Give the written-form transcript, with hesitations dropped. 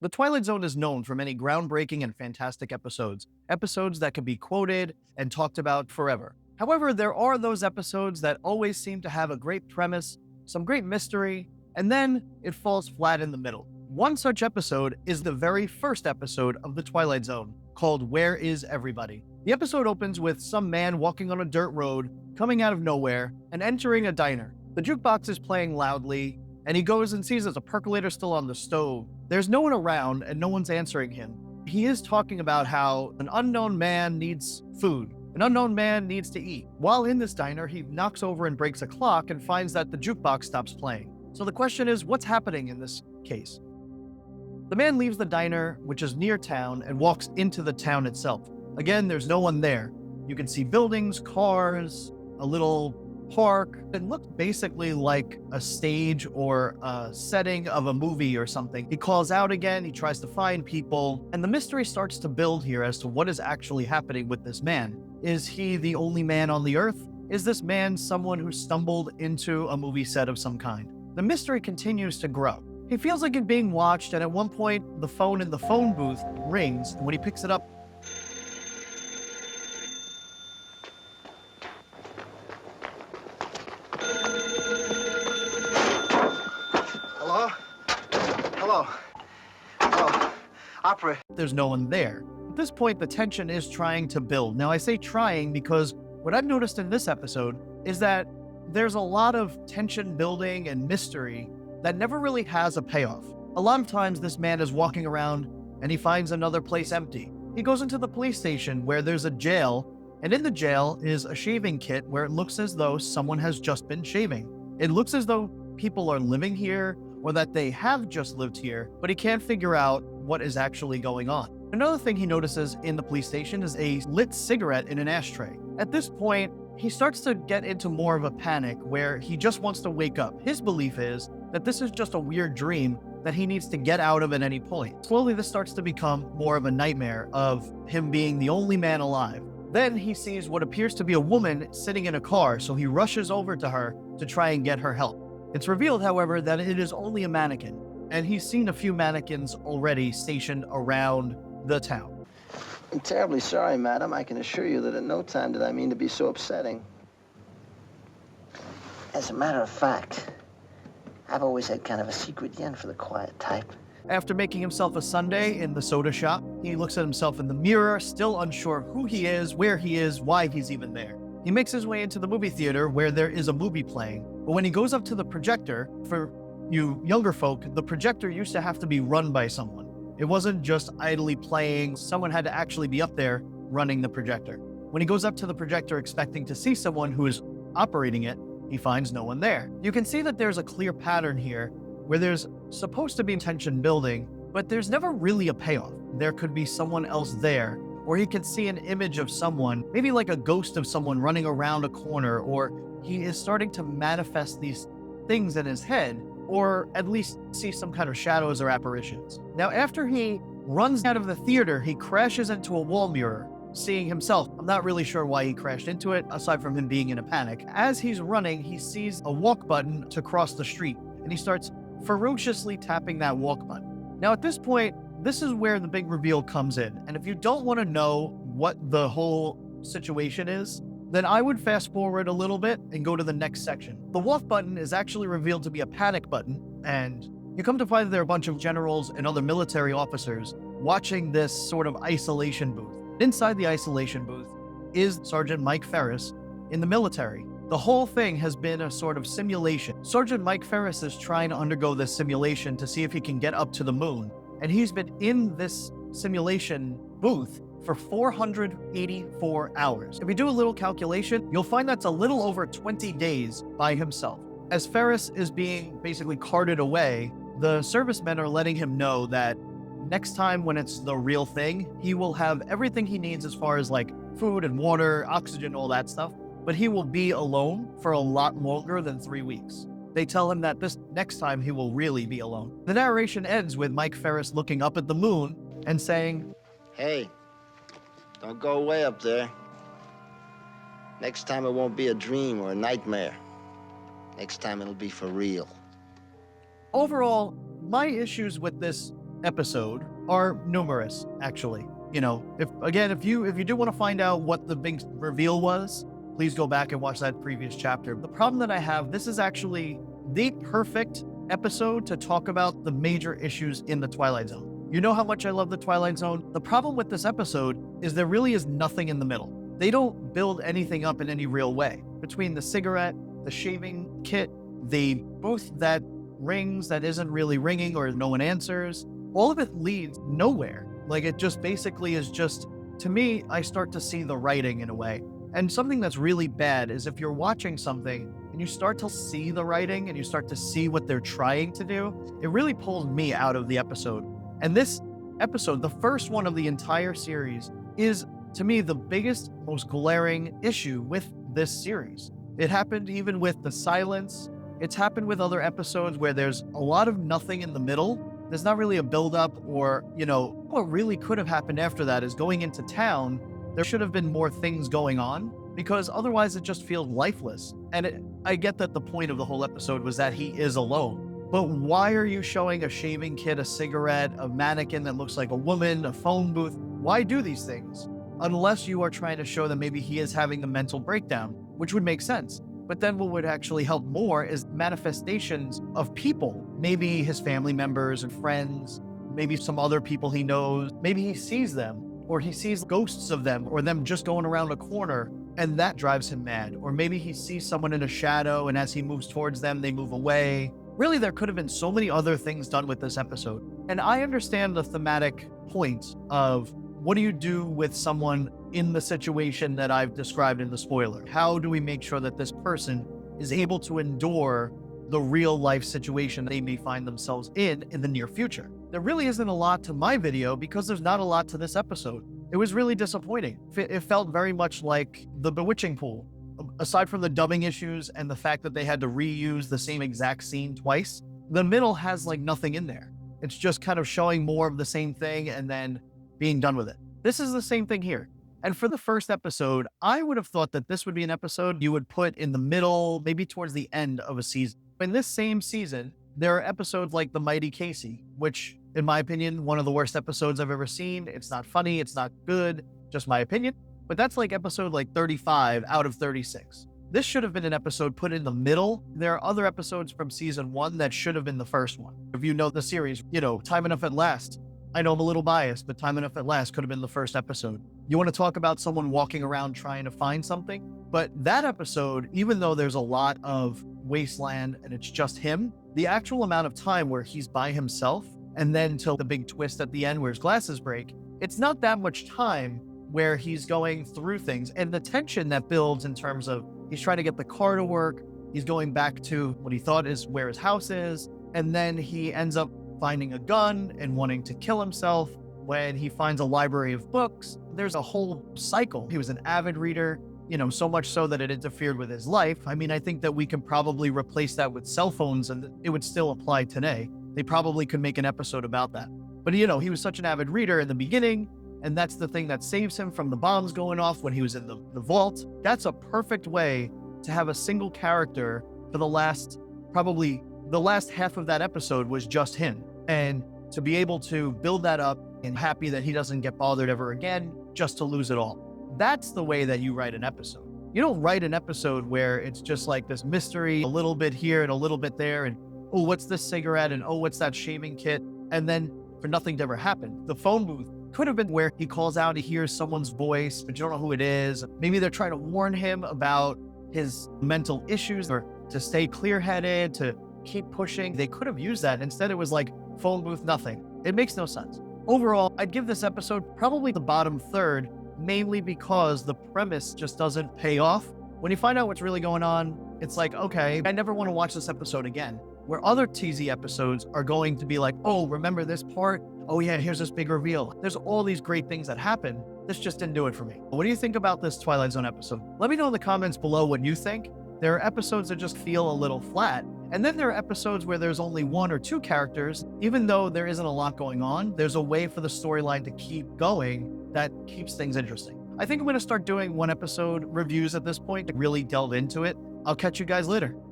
The Twilight Zone is known for many groundbreaking and fantastic episodes that can be quoted and talked about forever. However, there are those episodes that always seem to have a great premise, some great mystery, and then it falls flat in the middle. One such episode is the very first episode of The Twilight Zone, called Where Is Everybody? The episode opens with some man walking on a dirt road, coming out of nowhere, and entering a diner. The jukebox is playing loudly, and he goes and sees there's a percolator still on the stove. There's no one around, and no one's answering him. He is talking about how an unknown man needs food. An unknown man needs to eat. While in this diner, he knocks over and breaks a clock and finds that the jukebox stops playing. So the question is, what's happening in this case? The man leaves the diner, which is near town, and walks into the town itself. Again, there's no one there. You can see buildings, cars, a little park. It looks basically like a stage or a setting of a movie or something. He calls out again, he tries to find people, and the mystery starts to build here as to what is actually happening with this man. Is he the only man on the earth? Is this man someone who stumbled into a movie set of some kind? The mystery continues to grow. He feels like he's being watched, and at one point, the phone in the phone booth rings, and when he picks it up, Hello? Hello? Hello? Operator. there's no one there. At this point, the tension is trying to build. Now, I say trying because what I've noticed in this episode is that there's a lot of tension building and mystery that never really has a payoff. A lot of times, this man is walking around and he finds another place empty. He goes into the police station where there's a jail, and in the jail is a shaving kit where it looks as though someone has just been shaving. It looks as though people are living here or that they have just lived here, but he can't figure out what is actually going on. Another thing he notices in the police station is a lit cigarette in an ashtray. At this point, he starts to get into more of a panic where he just wants to wake up. His belief is that this is just a weird dream that he needs to get out of at any point. Slowly, this starts to become more of a nightmare of him being the only man alive. Then he sees what appears to be a woman sitting in a car, so he rushes over to her to try and get her help. It's revealed, however, that it is only a mannequin, and he's seen a few mannequins already stationed around the town. I'm terribly sorry, madam. I can assure you that at no time did I mean to be so upsetting. As a matter of fact, I've always had kind of a secret yen for the quiet type. After making himself a sundae in the soda shop, he looks at himself in the mirror, still unsure who he is, where he is, why he's even there. He makes his way into the movie theater where there is a movie playing, but when he goes up to the projector, for you younger folk, the projector used to have to be run by someone. It wasn't just idly playing, someone had to actually be up there running the projector. When he goes up to the projector expecting to see someone who is operating it, he finds no one there. You can see that there's a clear pattern here where there's supposed to be tension building, but there's never really a payoff. There could be someone else there, or he could see an image of someone, maybe like a ghost of someone running around a corner, or he is starting to manifest these things in his head, or at least see some kind of shadows or apparitions. Now, after he runs out of the theater, he crashes into a wall mirror, seeing himself. I'm not really sure why he crashed into it, aside from him being in a panic. As he's running, he sees a walk button to cross the street, and he starts ferociously tapping that walk button. Now, at this point, this is where the big reveal comes in. And if you don't want to know what the whole situation is, then I would fast forward a little bit and go to the next section. The walk button is actually revealed to be a panic button, and you come to find that there are a bunch of generals and other military officers watching this sort of isolation booth. Inside the isolation booth is Sergeant Mike Ferris in the military. The whole thing has been a sort of simulation. Sergeant Mike Ferris is trying to undergo this simulation to see if he can get up to the moon, and he's been in this simulation booth for 484 hours. If you do a little calculation, you'll find that's a little over 20 days by himself. As Ferris is being basically carted away, the servicemen are letting him know that next time when it's the real thing, he will have everything he needs as far as like food and water, oxygen, all that stuff, but he will be alone for a lot longer than 3 weeks. They tell him that this next time he will really be alone. The narration ends with Mike Ferris looking up at the moon and saying, Hey, don't go away up there. Next time it won't be a dream or a nightmare. Next time it'll be for real. overall, my issues with this episode are numerous, actually. You know, if you do want to find out what the big reveal was, please go back and watch that previous chapter. The problem that I have, this is actually the perfect episode to talk about the major issues in the Twilight Zone. You know how much I love the Twilight Zone. The problem with this episode is there really is nothing in the middle. They don't build anything up in any real way. Between the cigarette, the shaving kit, the booth that rings that isn't really ringing or no one answers, all of it leads nowhere. Like, it just basically is just, to me, I start to see the writing in a way. And something that's really bad is if you're watching something and you start to see the writing and you start to see what they're trying to do, it really pulls me out of the episode. And this episode, the first one of the entire series, is, to me, the biggest, most glaring issue with this series. It happened even with the silence. It's happened with other episodes where there's a lot of nothing in the middle. There's not really a buildup, or, what really could have happened after that is going into town. There should have been more things going on, because otherwise it just feels lifeless. And I get that the point of the whole episode was that he is alone. But why are you showing a shaving kit, a cigarette, a mannequin that looks like a woman, a phone booth? Why do these things? Unless you are trying to show that maybe he is having a mental breakdown, which would make sense. But then what would actually help more is manifestations of people, maybe his family members and friends, maybe some other people he knows. Maybe he sees them, or he sees ghosts of them, or them just going around a corner, and that drives him mad. Or maybe he sees someone in a shadow, and as he moves towards them, they move away. Really, there could have been so many other things done with this episode. And I understand the thematic point of, what do you do with someone in the situation that I've described in the spoiler? How do we make sure that this person is able to endure the real life situation they may find themselves in the near future? There really isn't a lot to my video because there's not a lot to this episode. It was really disappointing. It felt very much like The Bewitching Pool. Aside from the dubbing issues and the fact that they had to reuse the same exact scene twice, the middle has like nothing in there. It's just kind of showing more of the same thing and then being done with it. This is the same thing here. And for the first episode, I would have thought that this would be an episode you would put in the middle, maybe towards the end of a season. In this same season, there are episodes like The Mighty Casey, which, in my opinion, one of the worst episodes I've ever seen. It's not funny, it's not good, just my opinion. But that's like episode like 35 out of 36. This should have been an episode put in the middle. There are other episodes from season 1 that should have been the first one. If you know the series, Time Enough at Last. I know I'm a little biased, but Time Enough at Last could have been the first episode. You want to talk about someone walking around trying to find something? But that episode, even though there's a lot of wasteland and it's just him, the actual amount of time where he's by himself, and then till the big twist at the end where his glasses break, it's not that much time where he's going through things. And the tension that builds in terms of he's trying to get the car to work, he's going back to what he thought is where his house is, and then he ends up finding a gun and wanting to kill himself when he finds a library of books. There's a whole cycle. He was an avid reader, so much so that it interfered with his life. I mean, I think that we can probably replace that with cell phones and it would still apply today. They probably could make an episode about that. But, he was such an avid reader in the beginning, and that's the thing that saves him from the bombs going off when he was in the vault. That's a perfect way to have a single character for the last half of that episode was just him. And to be able to build that up and happy that he doesn't get bothered ever again, just to lose it all. That's the way that you write an episode. You don't write an episode where it's just like this mystery, a little bit here and a little bit there, and oh, what's this cigarette, and oh, what's that shaving kit, and then for nothing to ever happen. The phone booth could have been where he calls out, he hears someone's voice, but you don't know who it is. Maybe they're trying to warn him about his mental issues or to stay clear-headed, to keep pushing. They could have used that. Instead, it was like phone booth, nothing. It makes no sense. Overall, I'd give this episode probably the bottom third, mainly because the premise just doesn't pay off. When you find out what's really going on, it's like, okay, I never want to watch this episode again. Where other TZ episodes are going to be like, oh, remember this part? Oh yeah, here's this big reveal. There's all these great things that happen. This just didn't do it for me. What do you think about this Twilight Zone episode? Let me know in the comments below what you think. There are episodes that just feel a little flat. And then there are episodes where there's only one or two characters. Even though there isn't a lot going on, there's a way for the storyline to keep going that keeps things interesting. I think I'm going to start doing one episode reviews at this point to really delve into it. I'll catch you guys later.